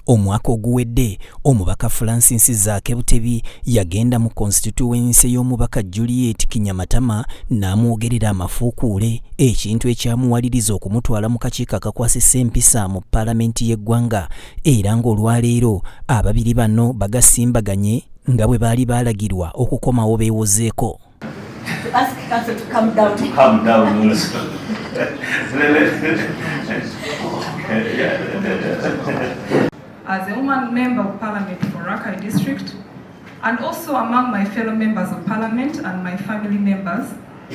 Omwaka oguwedde omubaka Francis Zaake Butebi yagenda mu constituency y'omubaka Juliet Kinyamatama n'amwogerera amafuukuule, ekintu ekyamuwaliriza okumutwala mu kakiiko akakwasisa empisa mu paalamenti y'eggwanga, era ng'olwaleero ababiri bano bagasimbaganye nga bwe baali baalagirwa okukomawo beewozeeko. Ask council to come down. As a woman member of Parliament for Rakai District, and also among my fellow members of Parliament and my family members,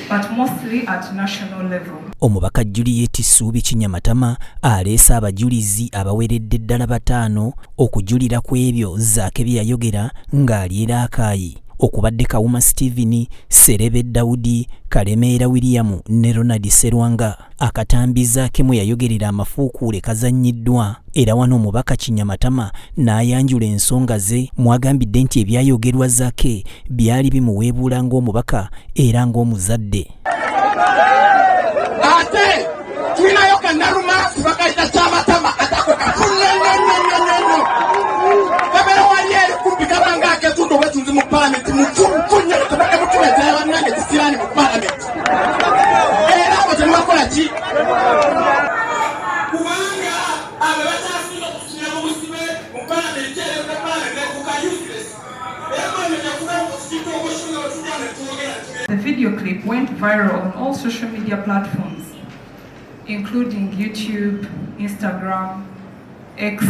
but mostly at national level. Omubaka Juliet Kinyamatama aleese abajulizi abaweredde ddala 5 okujulira ku ebyo Zaake bye yayogera ng'alyera akaayi. Okubadde Kawuma Stephen, Serebe Daudi, Kalemeera William ne Ronald Serwanga. Akatambi Zaake mwe yayogerera amafuukuule kazannyiddwa, era wano omubaka Kinyamatama n'ayanjula ensonga ze, mwagambidde nti ebyayogerwa Zaake byali bimuweebuula ng'omubaka era ng'omuzadde. Ate tulinayo kannaluma tubakayita Kyamatama atako kafuneneneneneno kabera wali eri kumpi kabanga aketundo wetunzi mu Parliament mukunya tubake mutuweza bannange kisirani mu Parliament era ko temubakola ki kubanga abo bakyafuna okusinya mu busibe mu Parliament eri mu Parliament kuka useless The video clip went viral on all social media platforms, including YouTube, Instagram, X.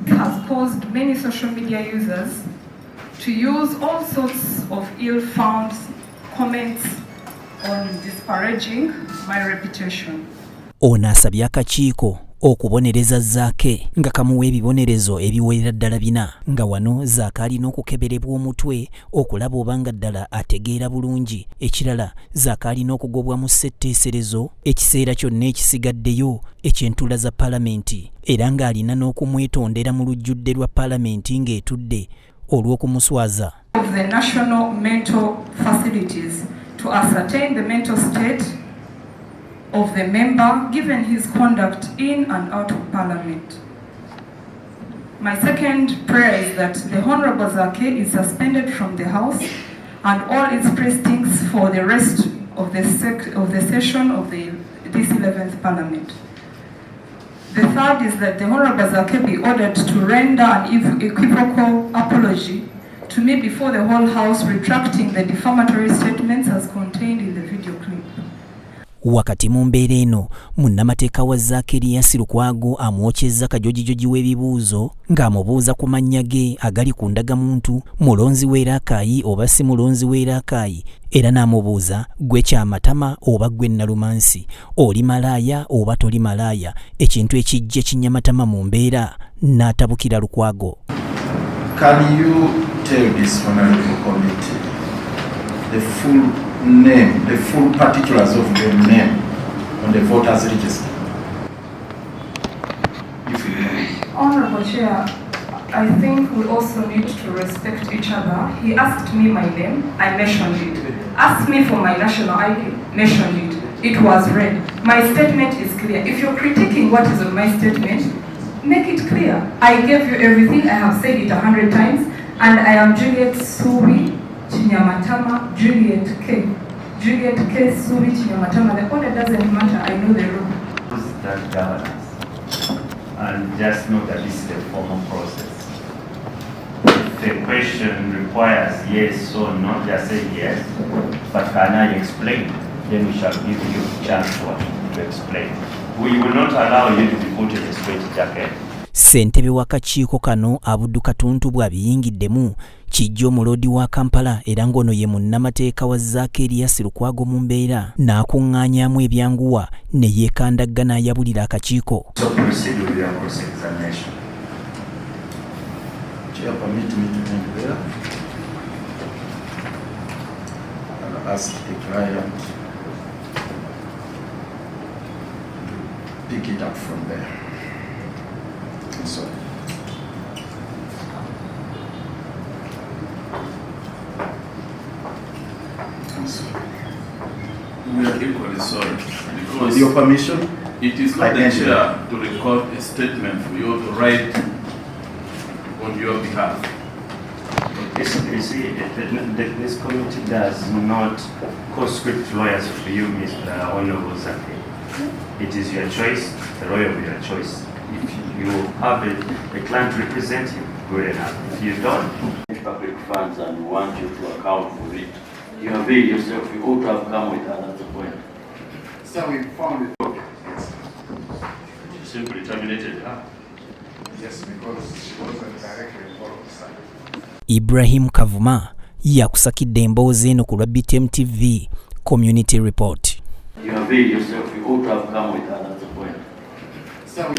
It has caused many social media users to use all sorts of ill-found comments on disparaging my reputation. Ono asabye akakiiko okubonereza Zaake nga kamuwa ebibonerezo ebiwerera ddala 4, nga wano Zaake alina okukeberebwa omutwe okulaba obanga ddala ategeera bulungi. Ekirala, Zaake alina okugobwa mu ssetteeserezo ekiseera kyonna ekisigaddeyo eky'entula za Paalamenti, era ng'alina n'okumwetondera mu lujjudde lwa Paalamenti ng'etudde olw'okumuswaza. Of the national mental facilities to ascertain the mental state of the member given his conduct in and out of Parliament. My second prayer is that the Honourable Zaake is suspended from the House and all its precincts for the rest of the session of this 11th Parliament. The third is that the Honourable Zaake be ordered to render an equivocal apology to me before the whole House, retracting the defamatory statements as contained in the video clip. Wakati mu mbeera eno, munnamateeka wa Zaake Lukwago amwokyezza kajojijoji w'ebibuuzo ng'amubuuza ku mannya ge agali ku ndagamuntu, mulonzi w'era akaayi oba si mulonzi w'era akaayi, era n'amubuuza gwe Kyamatama oba gwe Nalumansi, oli malaaya oba toli malaaya, ekintu ekijja Kinyamatama mu mbeera n'atabukira Lukwago. Can you tell this honorable committee the full name, the full particulars of the name on the voters register? If you know. Honorable Chair, I think we also need to respect each other. He asked me my name, I mentioned it. Asked me for my national ID, mentioned it. It was read. My statement is clear. If you're critiquing what is on my statement, make it clear. I gave you everything. I have said it 100 times. And I am Juliet Suwi Kinyamatama, Juliet K. Juliet K. Suwi Kinyamatama. The order doesn't matter. I know the rule. That governance. And just know that this is a formal process. If the question requires yes or no, just say yes. But can I explain? Then we shall give you a chance to explain. We will not allow you to be put in a straitjacket. Ssentebe w'akakiiko kano Abuddu Katuntu bw'abiyingiddemu kijja omulodi wa Kampala era ng'ono ye munnamateeka wa Zaake Lukwago mu mbeera n'akuŋŋaanyaamu ebyanguwa ne yeekandagga n'ayabulira akakiiko. So proceed with your cross-examination. Chair, permit me to end there. I'll ask the client to pick it up from there. I'm sorry. I'm sorry. We are equally sorry. Because with your permission, it is not the chair to record a statement for you to write on your behalf. This committee does not conscript lawyers for you, Mr. Honorable Zaake. It is your choice, the lawyer of your choice. If you have a client represent you, good enough. If you don't, public funds and want you to account for it. You avail yourself, you ought to have come with another point. So we found it. You simply terminated her. Yes, because she wasn't directly involved. Ibrahim Kavuma yakusakidde emboozi eno ku lwa BTM TV Community Report. You avail yourself, you ought to have come with another point. So